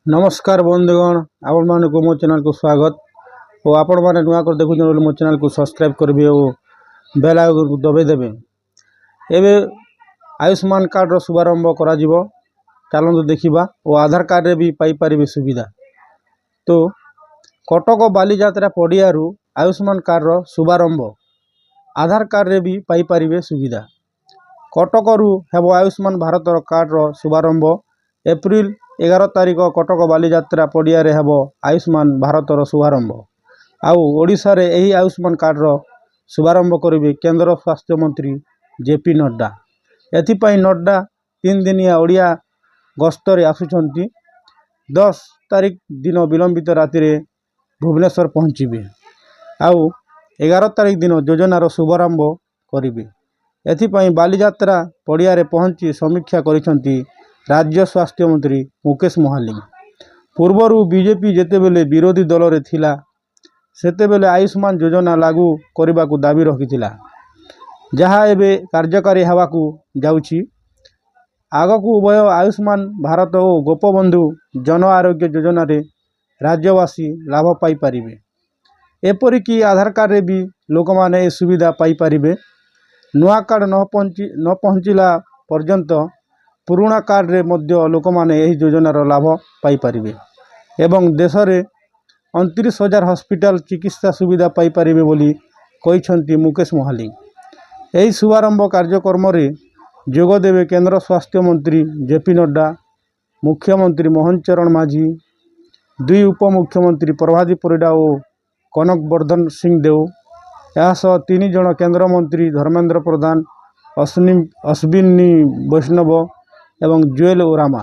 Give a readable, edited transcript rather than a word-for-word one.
नमस्कार बंधुगण आपण मानक मो चैनल को स्वागत और आपण मैंने नुआ कर देखुन मो चैनल को सब्सक्राइब करेंगे और बेल आइकन को दबाई देवे। एवं आयुष्मान कार्ड रो शुभारंभ करा जिवो चलते देखा और आधार कार्ड रे भी पाई पारिबे सुविधा। तो कटक बालीजात्रा पड़ियारू आयुष्मान कार्ड रो शुभारंभ आधार कार्ड रे भी पाई पारिबे सुविधा। कटकरू हेबो आयुष्मान भारत रो कार्ड रो शुभारंभ एप्रिल 11 तारिख कटक बालीजात्रा पड़िया हेब आयुष्मान भारत शुभारंभ आउ ओडिशा रे एही आयुष्मान कार्ड रो शुभारंभ करेंगे केंद्र स्वास्थ्य मंत्री जेपी नड्डा। एथिपाई नड्डा 3 दिनिया ओडिया गस्तरे आसुचंती। 10 तारिख दिन विलंबित राति रे भुवनेश्वर पहुँचे आउ 11 तारिख दिन योजनार शुभारंभ करेंगे। एथिपाई बालीजात्रा पड़िया रे पहुँची समीक्षा करिसंती राज्य स्वास्थ्य मंत्री मुकेश महालिंग। पूर्वरु बीजेपी जेतेबेले विरोधी दल रे थिला सेतेबेले आयुष्मान योजना लागू करने को दाबी रखिथिला जहाँ एबे कार्यकारी हेबाकू जाउछि। आगकू उभय आयुष्मान भारत और गोपबंधु जन आरोग्य योजना रे राज्यवासी लाभ पाई पारिबे। एपरिकी आधार कार्ड रे भी लोक माने सुविधा पाई पारिबे। नुआ कार्ड न पहुँचला पर्यंत पुराना कार्ड रे मध्य लोक माने एही योजनार लाभ पाई पारिबे एवं देश रे 29,000 हॉस्पिटल चिकित्सा सुविधा पाई पारिबे बोली कहिसंती मुकेश महालिंग। एही शुभारंभ कार्यक्रम रे जोग देवे केंद्र स्वास्थ्य मंत्री जेपी नड्डा, मुख्यमंत्री मोहन चरण माझी, 2 उपमुख्यमंत्री प्रभादी परिडा और कनक वर्धन सिंह देव, यासह 3 जन केंद्र मंत्री धर्मेंद्र प्रधान, अश्विनी वैष्णव एवं जुएल ओरामा।